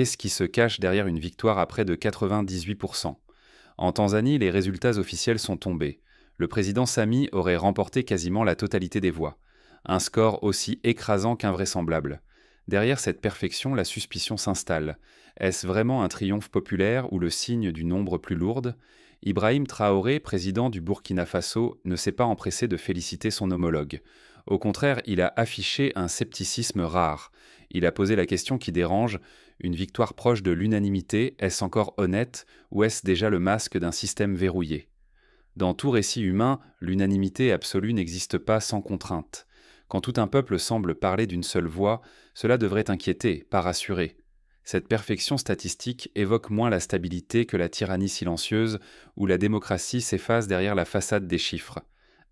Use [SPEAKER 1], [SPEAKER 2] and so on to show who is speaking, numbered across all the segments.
[SPEAKER 1] qu'est-ce qui se cache derrière une victoire à près de 98%? En Tanzanie, les résultats officiels sont tombés. Le président Sami aurait remporté quasiment la totalité des voix. Un score aussi écrasant qu'invraisemblable. Derrière cette perfection, la suspicion s'installe. Est-ce vraiment un triomphe populaire ou le signe d'une ombre plus lourde? Ibrahim Traoré, président du Burkina Faso, ne s'est pas empressé de féliciter son homologue. Au contraire, il a affiché un scepticisme rare. Il a posé la question qui dérange: une victoire proche de l'unanimité, est-ce encore honnête ou est-ce déjà le masque d'un système verrouillé? Dans tout récit humain, l'unanimité absolue n'existe pas sans contrainte. Quand tout un peuple semble parler d'une seule voix, cela devrait inquiéter, pas rassurer. Cette perfection statistique évoque moins la stabilité que la tyrannie silencieuse, où la démocratie s'efface derrière la façade des chiffres.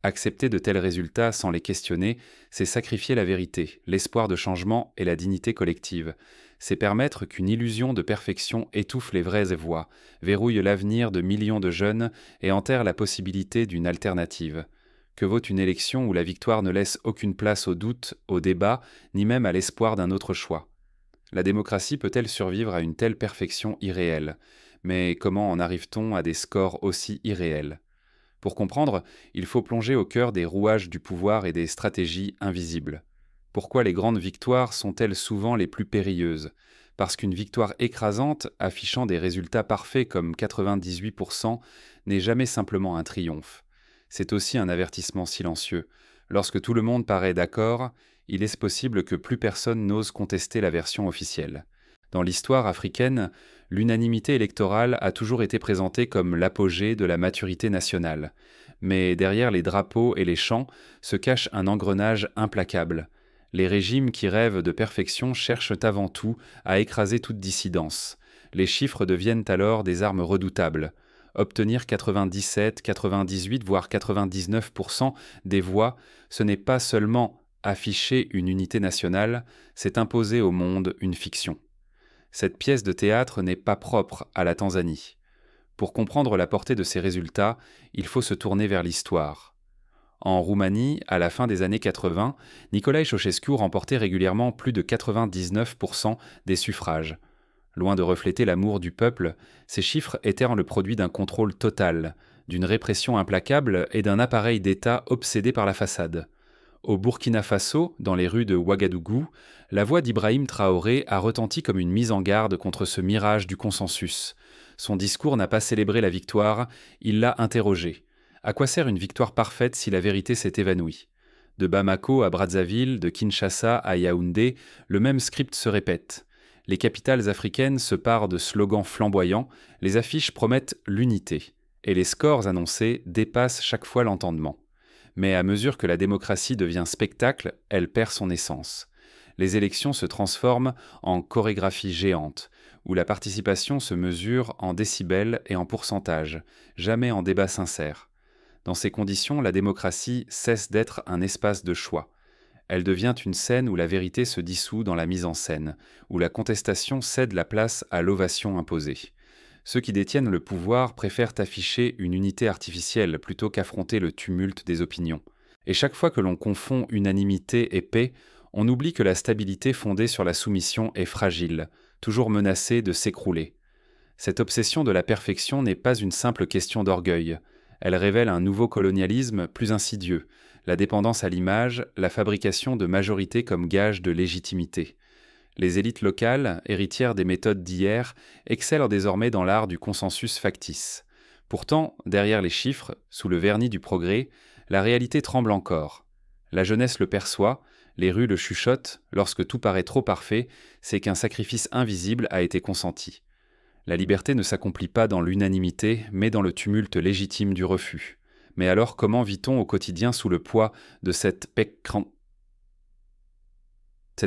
[SPEAKER 1] Accepter de tels résultats sans les questionner, c'est sacrifier la vérité, l'espoir de changement et la dignité collective. C'est permettre qu'une illusion de perfection étouffe les vraies voix, verrouille l'avenir de millions de jeunes et enterre la possibilité d'une alternative. Que vaut une élection où la victoire ne laisse aucune place au doute, au débat, ni même à l'espoir d'un autre choix? La démocratie peut-elle survivre à une telle perfection irréelle? Mais comment en arrive-t-on à des scores aussi irréels? Pour comprendre, il faut plonger au cœur des rouages du pouvoir et des stratégies invisibles. Pourquoi les grandes victoires sont-elles souvent les plus périlleuses? Parce qu'une victoire écrasante, affichant des résultats parfaits comme 98%, n'est jamais simplement un triomphe. C'est aussi un avertissement silencieux. Lorsque tout le monde paraît d'accord, il est possible que plus personne n'ose contester la version officielle. Dans l'histoire africaine, l'unanimité électorale a toujours été présentée comme l'apogée de la maturité nationale. Mais derrière les drapeaux et les chants se cache un engrenage implacable. Les régimes qui rêvent de perfection cherchent avant tout à écraser toute dissidence. Les chiffres deviennent alors des armes redoutables. Obtenir 97, 98, voire 99% des voix, ce n'est pas seulement afficher une unité nationale, c'est imposer au monde une fiction. Cette pièce de théâtre n'est pas propre à la Tanzanie. Pour comprendre la portée de ces résultats, il faut se tourner vers l'histoire. En Roumanie, à la fin des années 80, Nicolae Ceausescu remportait régulièrement plus de 99% des suffrages. Loin de refléter l'amour du peuple, ces chiffres étaient le produit d'un contrôle total, d'une répression implacable et d'un appareil d'État obsédé par la façade. Au Burkina Faso, dans les rues de Ouagadougou, la voix d'Ibrahim Traoré a retenti comme une mise en garde contre ce mirage du consensus. Son discours n'a pas célébré la victoire, il l'a interrogée. À quoi sert une victoire parfaite si la vérité s'est évanouie? De Bamako à Brazzaville, de Kinshasa à Yaoundé, le même script se répète. Les capitales africaines se parent de slogans flamboyants, les affiches promettent l'unité, et les scores annoncés dépassent chaque fois l'entendement. Mais à mesure que la démocratie devient spectacle, elle perd son essence. Les élections se transforment en chorégraphie géante, où la participation se mesure en décibels et en pourcentage, jamais en débat sincère. Dans ces conditions, la démocratie cesse d'être un espace de choix. Elle devient une scène où la vérité se dissout dans la mise en scène, où la contestation cède la place à l'ovation imposée. Ceux qui détiennent le pouvoir préfèrent afficher une unité artificielle plutôt qu'affronter le tumulte des opinions. Et chaque fois que l'on confond unanimité et paix, on oublie que la stabilité fondée sur la soumission est fragile, toujours menacée de s'écrouler. Cette obsession de la perfection n'est pas une simple question d'orgueil. Elle révèle un nouveau colonialisme plus insidieux, la dépendance à l'image, la fabrication de majorités comme gage de légitimité. Les élites locales, héritières des méthodes d'hier, excellent désormais dans l'art du consensus factice. Pourtant, derrière les chiffres, sous le vernis du progrès, la réalité tremble encore. La jeunesse le perçoit, les rues le chuchotent, lorsque tout paraît trop parfait, c'est qu'un sacrifice invisible a été consenti. La liberté ne s'accomplit pas dans l'unanimité, mais dans le tumulte légitime du refus. Mais alors comment vit-on au quotidien sous le poids de cette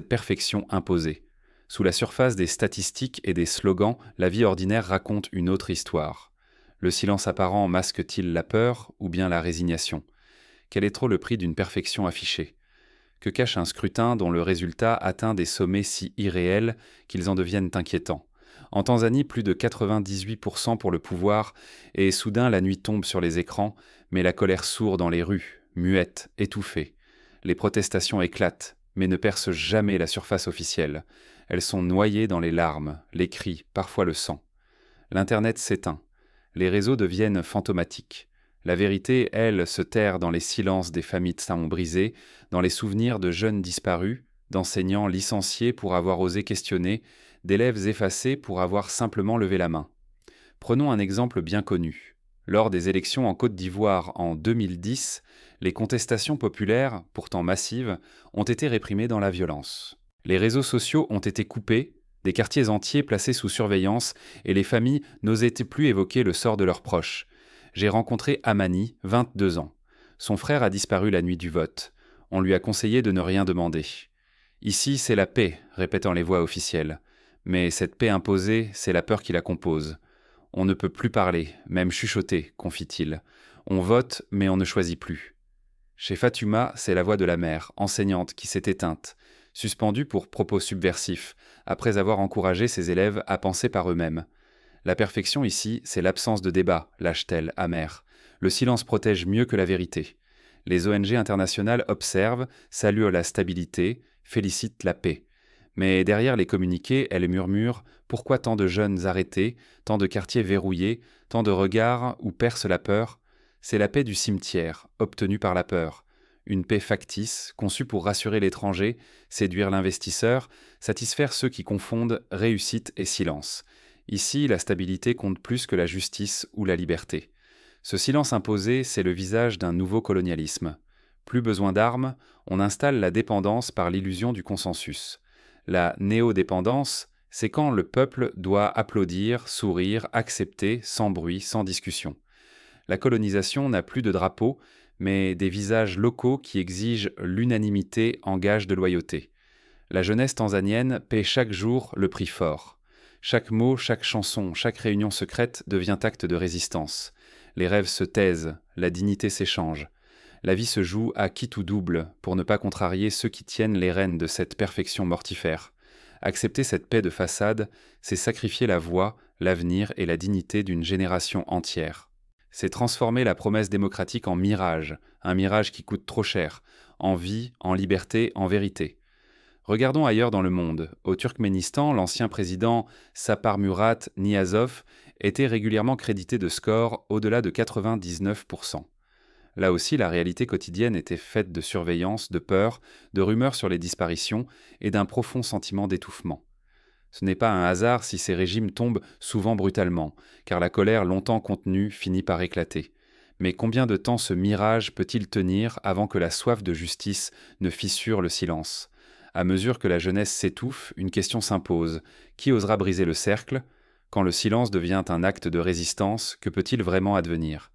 [SPEAKER 1] perfection imposée? Sous la surface des statistiques et des slogans, la vie ordinaire raconte une autre histoire. Le silence apparent masque-t-il la peur ou bien la résignation? Quel est trop le prix d'une perfection affichée? Que cache un scrutin dont le résultat atteint des sommets si irréels qu'ils en deviennent inquiétants? En Tanzanie, plus de 98% pour le pouvoir, et soudain la nuit tombe sur les écrans, mais la colère sourd dans les rues, muette, étouffée. Les protestations éclatent, mais ne percent jamais la surface officielle. elles sont noyées dans les larmes, les cris, parfois le sang. L'Internet s'éteint. Les réseaux deviennent fantomatiques. La vérité, elle, se terre dans les silences des familles de salons brisés, dans les souvenirs de jeunes disparus, d'enseignants licenciés pour avoir osé questionner, d'élèves effacés pour avoir simplement levé la main. Prenons un exemple bien connu. Lors des élections en Côte d'Ivoire en 2010, les contestations populaires, pourtant massives, ont été réprimées dans la violence. Les réseaux sociaux ont été coupés, des quartiers entiers placés sous surveillance et les familles n'osaient plus évoquer le sort de leurs proches. J'ai rencontré Amani, 22 ans. Son frère a disparu la nuit du vote. On lui a conseillé de ne rien demander. « Ici, c'est la paix », répétant les voix officielles. Mais cette paix imposée, c'est la peur qui la compose. On ne peut plus parler, même chuchoter, confie-t-il. On vote, mais on ne choisit plus. Chez Fatuma, c'est la voix de la mère, enseignante, qui s'est éteinte, suspendue pour propos subversifs, après avoir encouragé ses élèves à penser par eux-mêmes. La perfection ici, c'est l'absence de débat, lâche-t-elle, amère. Le silence protège mieux que la vérité. Les ONG internationales observent, saluent la stabilité, félicitent la paix. Mais derrière les communiqués, elles murmurent « Pourquoi tant de jeunes arrêtés, tant de quartiers verrouillés, tant de regards où perce la peur ?» C'est la paix du cimetière, obtenue par la peur. Une paix factice, conçue pour rassurer l'étranger, séduire l'investisseur, satisfaire ceux qui confondent réussite et silence. Ici, la stabilité compte plus que la justice ou la liberté. Ce silence imposé, c'est le visage d'un nouveau colonialisme. Plus besoin d'armes, on installe la dépendance par l'illusion du consensus. La néo-dépendance, c'est quand le peuple doit applaudir, sourire, accepter, sans bruit, sans discussion. La colonisation n'a plus de drapeau, mais des visages locaux qui exigent l'unanimité en gage de loyauté. La jeunesse tanzanienne paie chaque jour le prix fort. Chaque mot, chaque chanson, chaque réunion secrète devient acte de résistance. Les rêves se taisent, la dignité s'échange. La vie se joue à quitte ou double pour ne pas contrarier ceux qui tiennent les rênes de cette perfection mortifère. Accepter cette paix de façade, c'est sacrifier la voix, l'avenir et la dignité d'une génération entière. C'est transformer la promesse démocratique en mirage, un mirage qui coûte trop cher, en vie, en liberté, en vérité. Regardons ailleurs dans le monde. Au Turkménistan, l'ancien président Sapar Murat Niyazov était régulièrement crédité de scores au-delà de 99%. Là aussi, la réalité quotidienne était faite de surveillance, de peur, de rumeurs sur les disparitions et d'un profond sentiment d'étouffement. Ce n'est pas un hasard si ces régimes tombent souvent brutalement, car la colère longtemps contenue finit par éclater. Mais combien de temps ce mirage peut-il tenir avant que la soif de justice ne fissure le silence ? À mesure que la jeunesse s'étouffe, une question s'impose. Qui osera briser le cercle ? Quand le silence devient un acte de résistance, que peut-il vraiment advenir ?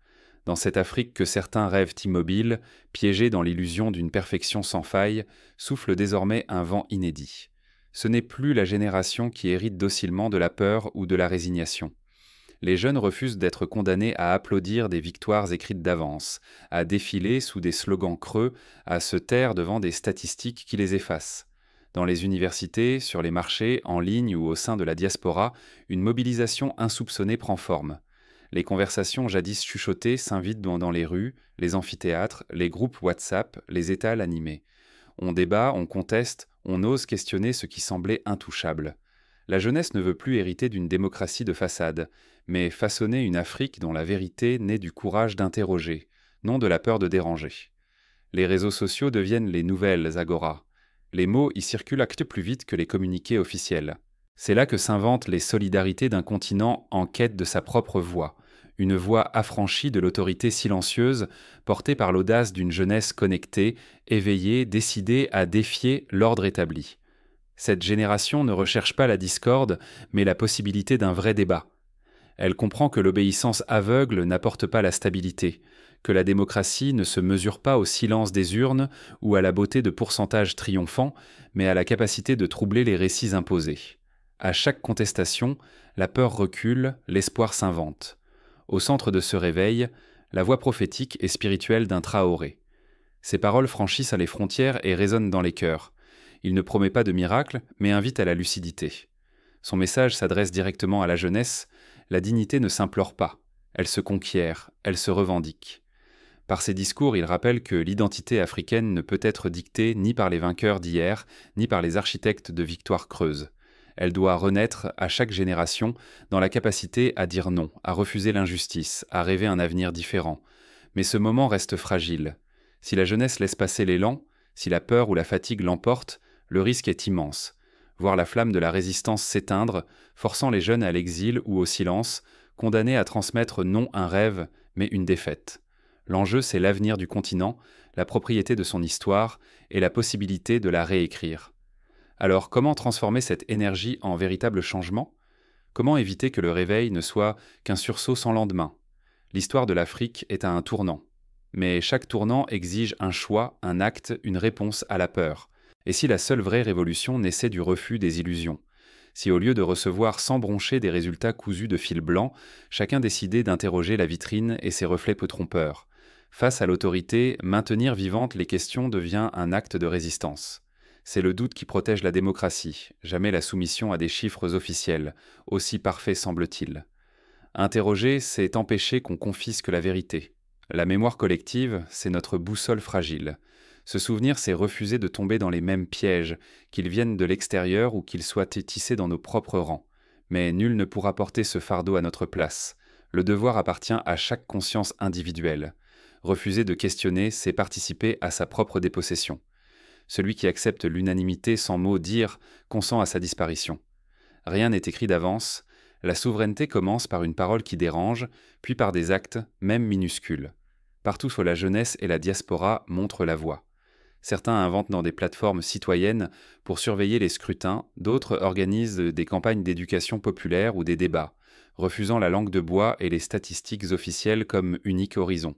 [SPEAKER 1] Dans cette Afrique que certains rêvent immobile, piégée dans l'illusion d'une perfection sans faille, souffle désormais un vent inédit. Ce n'est plus la génération qui hérite docilement de la peur ou de la résignation. Les jeunes refusent d'être condamnés à applaudir des victoires écrites d'avance, à défiler sous des slogans creux, à se taire devant des statistiques qui les effacent. Dans les universités, sur les marchés, en ligne ou au sein de la diaspora, une mobilisation insoupçonnée prend forme. Les conversations jadis chuchotées s'invitent dans les rues, les amphithéâtres, les groupes WhatsApp, les étals animés. On débat, on conteste, on ose questionner ce qui semblait intouchable. La jeunesse ne veut plus hériter d'une démocratie de façade, mais façonner une Afrique dont la vérité naît du courage d'interroger, non de la peur de déranger. Les réseaux sociaux deviennent les nouvelles agoras. Les mots y circulent plus vite que les communiqués officiels. C'est là que s'inventent les solidarités d'un continent en quête de sa propre voix, une voix affranchie de l'autorité silencieuse, portée par l'audace d'une jeunesse connectée, éveillée, décidée à défier l'ordre établi. Cette génération ne recherche pas la discorde, mais la possibilité d'un vrai débat. Elle comprend que l'obéissance aveugle n'apporte pas la stabilité, que la démocratie ne se mesure pas au silence des urnes ou à la beauté de pourcentages triomphants, mais à la capacité de troubler les récits imposés. À chaque contestation, la peur recule, l'espoir s'invente. Au centre de ce réveil, la voix prophétique et spirituelle d'un Traoré. Ses paroles franchissent les frontières et résonnent dans les cœurs. Il ne promet pas de miracle, mais invite à la lucidité. Son message s'adresse directement à la jeunesse. La dignité ne s'implore pas, elle se conquiert, elle se revendique. Par ses discours, il rappelle que l'identité africaine ne peut être dictée ni par les vainqueurs d'hier, ni par les architectes de victoires creuses. Elle doit renaître à chaque génération dans la capacité à dire non, à refuser l'injustice, à rêver un avenir différent. Mais ce moment reste fragile. Si la jeunesse laisse passer l'élan, si la peur ou la fatigue l'emportent, le risque est immense. Voir la flamme de la résistance s'éteindre, forçant les jeunes à l'exil ou au silence, condamnés à transmettre non un rêve, mais une défaite. L'enjeu, c'est l'avenir du continent, la propriété de son histoire et la possibilité de la réécrire. Alors, comment transformer cette énergie en véritable changement? Comment éviter que le réveil ne soit qu'un sursaut sans lendemain? L'histoire de l'Afrique est à un tournant. Mais chaque tournant exige un choix, un acte, une réponse à la peur. Et si la seule vraie révolution naissait du refus des illusions? Si au lieu de recevoir sans broncher des résultats cousus de fil blanc, chacun décidait d'interroger la vitrine et ses reflets peu trompeurs? Face à l'autorité, maintenir vivantes les questions devient un acte de résistance. C'est le doute qui protège la démocratie, jamais la soumission à des chiffres officiels, aussi parfaits semble-t-il. Interroger, c'est empêcher qu'on confisque la vérité. La mémoire collective, c'est notre boussole fragile. Se souvenir, c'est refuser de tomber dans les mêmes pièges, qu'ils viennent de l'extérieur ou qu'ils soient tissés dans nos propres rangs. Mais nul ne pourra porter ce fardeau à notre place. Le devoir appartient à chaque conscience individuelle. Refuser de questionner, c'est participer à sa propre dépossession. Celui qui accepte l'unanimité sans mot dire consent à sa disparition. Rien n'est écrit d'avance. La souveraineté commence par une parole qui dérange, puis par des actes, même minuscules. Partout où la jeunesse et la diaspora montrent la voie. Certains inventent dans des plateformes citoyennes pour surveiller les scrutins, d'autres organisent des campagnes d'éducation populaire ou des débats, refusant la langue de bois et les statistiques officielles comme unique horizon.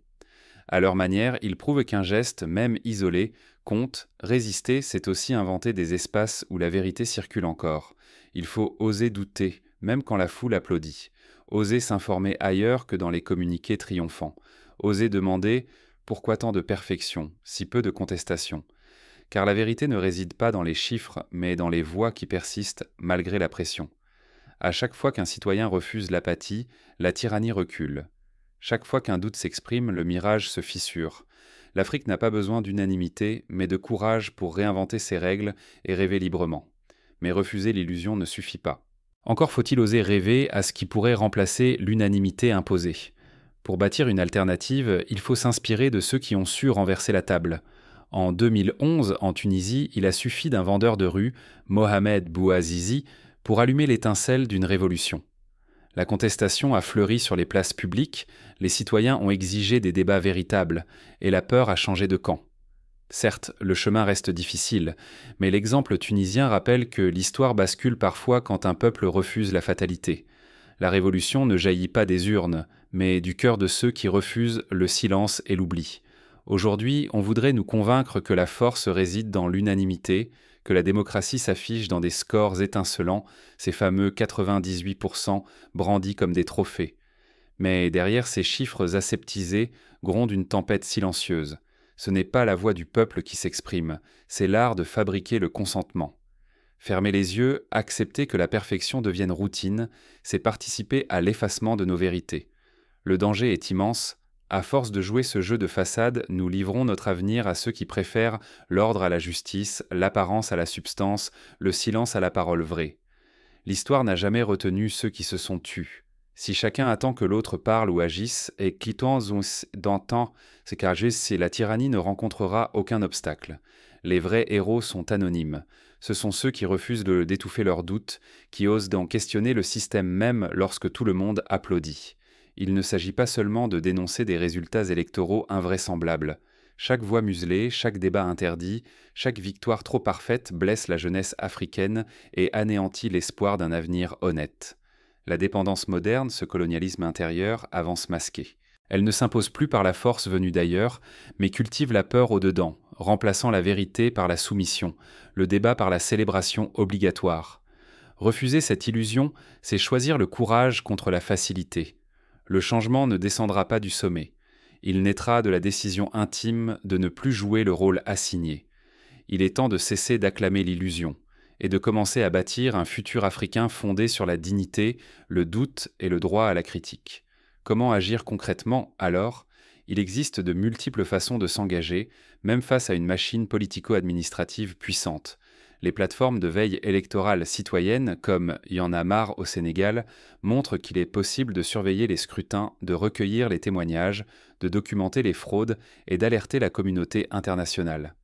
[SPEAKER 1] À leur manière, ils prouvent qu'un geste, même isolé, compte. Résister, c'est aussi inventer des espaces où la vérité circule encore. Il faut oser douter, même quand la foule applaudit. Oser s'informer ailleurs que dans les communiqués triomphants. Oser demander « Pourquoi tant de perfection, si peu de contestation ?» Car la vérité ne réside pas dans les chiffres, mais dans les voix qui persistent malgré la pression. À chaque fois qu'un citoyen refuse l'apathie, la tyrannie recule. Chaque fois qu'un doute s'exprime, le mirage se fissure. L'Afrique n'a pas besoin d'unanimité, mais de courage pour réinventer ses règles et rêver librement. Mais refuser l'illusion ne suffit pas. Encore faut-il oser rêver à ce qui pourrait remplacer l'unanimité imposée. Pour bâtir une alternative, il faut s'inspirer de ceux qui ont su renverser la table. En 2011, en Tunisie, il a suffi d'un vendeur de rue, Mohamed Bouazizi, pour allumer l'étincelle d'une révolution. La contestation a fleuri sur les places publiques, les citoyens ont exigé des débats véritables, et la peur a changé de camp. Certes, le chemin reste difficile, mais l'exemple tunisien rappelle que l'histoire bascule parfois quand un peuple refuse la fatalité. La révolution ne jaillit pas des urnes, mais du cœur de ceux qui refusent le silence et l'oubli. Aujourd'hui, on voudrait nous convaincre que la force réside dans l'unanimité, que la démocratie s'affiche dans des scores étincelants, ces fameux 98% brandis comme des trophées. Mais derrière ces chiffres aseptisés gronde une tempête silencieuse. Ce n'est pas la voix du peuple qui s'exprime, c'est l'art de fabriquer le consentement. Fermer les yeux, accepter que la perfection devienne routine, c'est participer à l'effacement de nos vérités. Le danger est immense. À force de jouer ce jeu de façade, nous livrons notre avenir à ceux qui préfèrent l'ordre à la justice, l'apparence à la substance, le silence à la parole vraie. L'histoire n'a jamais retenu ceux qui se sont tus. Si chacun attend que l'autre parle ou agisse, et quittons d'antan, c'est car si la tyrannie ne rencontrera aucun obstacle. Les vrais héros sont anonymes. Ce sont ceux qui refusent d'étouffer leurs doutes, qui osent d'en questionner le système même lorsque tout le monde applaudit. Il ne s'agit pas seulement de dénoncer des résultats électoraux invraisemblables. Chaque voix muselée, chaque débat interdit, chaque victoire trop parfaite blesse la jeunesse africaine et anéantit l'espoir d'un avenir honnête. La dépendance moderne, ce colonialisme intérieur, avance masqué. Elle ne s'impose plus par la force venue d'ailleurs, mais cultive la peur au-dedans, remplaçant la vérité par la soumission, le débat par la célébration obligatoire. Refuser cette illusion, c'est choisir le courage contre la facilité. Le changement ne descendra pas du sommet. Il naîtra de la décision intime de ne plus jouer le rôle assigné. Il est temps de cesser d'acclamer l'illusion et de commencer à bâtir un futur africain fondé sur la dignité, le doute et le droit à la critique. Comment agir concrètement, alors? Il existe de multiples façons de s'engager, même face à une machine politico-administrative puissante. Les plateformes de veille électorale citoyenne, comme Y en a marre au Sénégal, montrent qu'il est possible de surveiller les scrutins, de recueillir les témoignages, de documenter les fraudes et d'alerter la communauté internationale.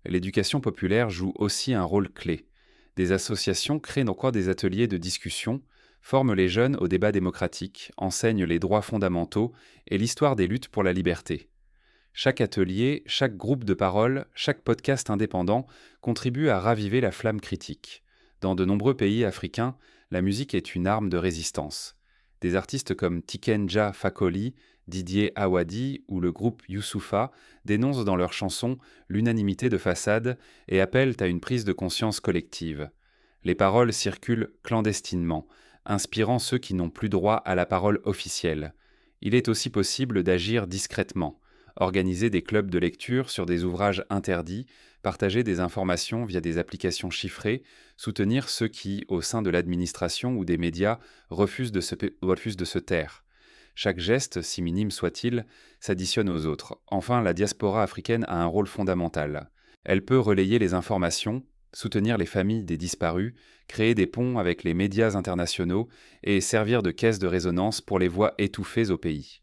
[SPEAKER 1] L'éducation populaire joue aussi un rôle clé. Des associations créent donc des ateliers de discussion, forment les jeunes au débat démocratique, enseignent les droits fondamentaux et l'histoire des luttes pour la liberté. Chaque atelier, chaque groupe de parole, chaque podcast indépendant contribue à raviver la flamme critique. Dans de nombreux pays africains, la musique est une arme de résistance. Des artistes comme Tiken Jah Fakoly, Didier Awadi ou le groupe Youssoupha dénoncent dans leurs chansons l'unanimité de façade et appellent à une prise de conscience collective. Les paroles circulent clandestinement, inspirant ceux qui n'ont plus droit à la parole officielle. Il est aussi possible d'agir discrètement. Organiser des clubs de lecture sur des ouvrages interdits, partager des informations via des applications chiffrées, soutenir ceux qui, au sein de l'administration ou des médias, refusent de se taire. Chaque geste, si minime soit-il, s'additionne aux autres. Enfin, la diaspora africaine a un rôle fondamental. Elle peut relayer les informations, soutenir les familles des disparus, créer des ponts avec les médias internationaux et servir de caisse de résonance pour les voix étouffées au pays.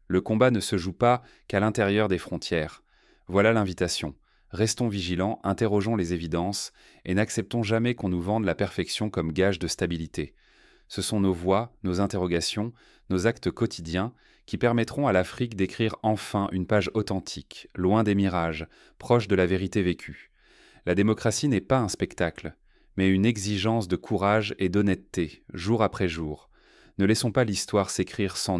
[SPEAKER 1] Le combat ne se joue pas qu'à l'intérieur des frontières. Voilà l'invitation. Restons vigilants, interrogeons les évidences et n'acceptons jamais qu'on nous vende la perfection comme gage de stabilité. Ce sont nos voix, nos interrogations, nos actes quotidiens qui permettront à l'Afrique d'écrire enfin une page authentique, loin des mirages, proche de la vérité vécue. La démocratie n'est pas un spectacle, mais une exigence de courage et d'honnêteté, jour après jour. Ne laissons pas l'histoire s'écrire sans nous.